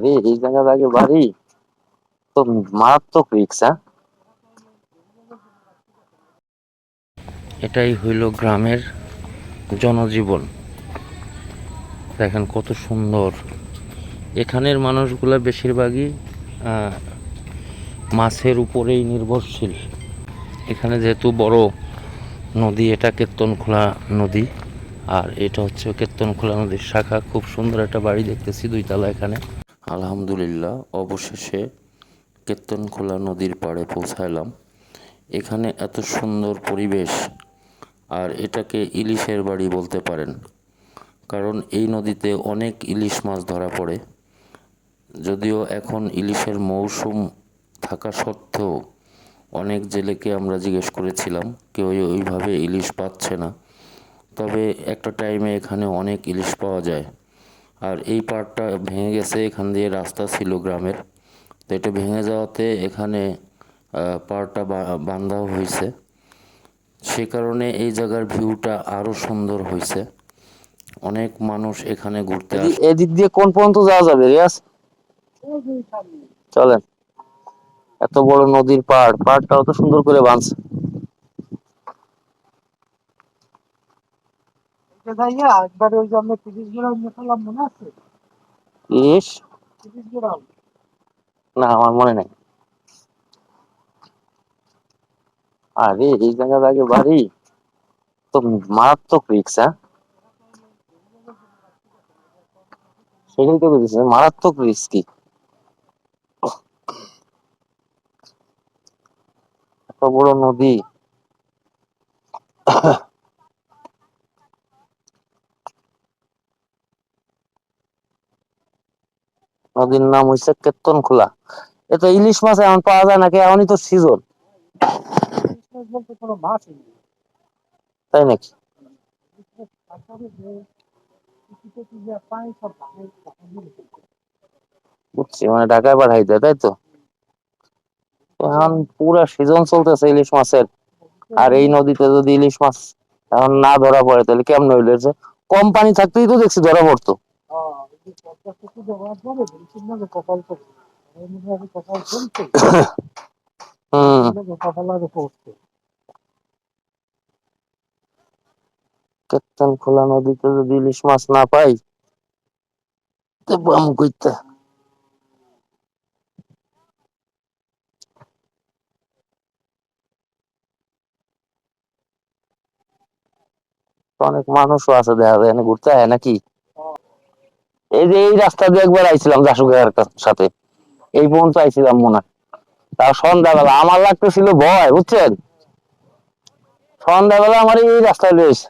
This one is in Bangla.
আরে এই জায়গার আগে বাড়ি তো মারাত্মক রিক্স। হ্যাঁ, এটাই হইল গ্রামের জনজীবন। দেখেন কত সুন্দর। এখানের মানুষগুলা বেশিরভাগই মাছের উপরেই নির্ভরশীল। এখানে যেহেতু বড় নদী, এটা কেত্তনখোলা নদী, আর এটা হচ্ছে কেত্তনখোলা নদীর শাখা। খুব সুন্দর একটা বাড়ি দেখতেছি, 2 তলা এখানে। আলহামদুলিল্লাহ, অবশেষে কেত্তনখোলা নদীর পাড়ে পৌঁছাইলাম। এখানে এত সুন্দর পরিবেশ, আর এটাকে ইলিশের বাড়ি বলতে পারেন, কারণ এই নদীতে অনেক ইলিশ মাছ ধরা পড়ে। যদিও এখন ইলিশের মৌসুম থাকা সত্ত্বেও অনেক জেলেকে আমরা জিজ্ঞেস করেছিলাম, কেউ ওইভাবে ইলিশ পাচ্ছে না। তবে একটা টাইমে এখানে অনেক ইলিশ পাওয়া যায়। আর এই পাড়টা ভেঙে গেছে, এখান দিয়ে রাস্তা ছিল গ্রামের, তো এটা ভেঙে যাওয়াতে এখানে পাড়টা বাঁধা হয়েছে। সে কারণে এই জায়গার ভিউটা আরো সুন্দর হয়েছে। অনেক মানুষ এখানে ঘুরতে আসে। এদিক দিয়ে কোন পর্যন্ত যাওয়া যাবে রিয়াজ? চলেন। এত বড় নদীর পাড়টা অত সুন্দর করে বাঁধছে। ইস, না আমার মনে নাই। আরে এই জায়গার আগে বাড়ি তো মারাত্মক রিক্স। হ্যাঁ, সেখান থেকে বলছি মারাত্মক রিস্কি। এত বড় নদী। নদীর নাম হচ্ছে কেত্তনখোলা। এত ইলিশ মাছ এখন পাওয়া যায় নাকি? এখনই তো সিজন, তাই নাকি? বুঝছি, মানে ঢাকায় পাঠাই দেয়, তাই তো? এখন পুরা সিজন চলতেছে ইলিশ মাছের, আর এই নদীতে যদি ইলিশ মাছ এখন না ধরা পড়ে তাহলে কেমন হইলে? কম পানি থাকতেই তো দেখছি ধরা পড়তো। হম, কেত্তনখোলা নদীতে যদি ইলিশ মাছ না পাই তো বাম কইতে। অনেক মানুষও আছে দেখা যায়, এখানে ঘুরতে হয় নাকি? এই যে এই রাস্তা দিয়ে একবার আইছিলাম জাসু ভাইয়ের সাথে, এই পর্যন্ত আইছিলাম মনে হয়। তার সন্ধ্যাবেলা আমার লাগতেছিল ভয়, বুঝছেন? সন্ধ্যাবেলা আমার এই রাস্তায় রয়েছে।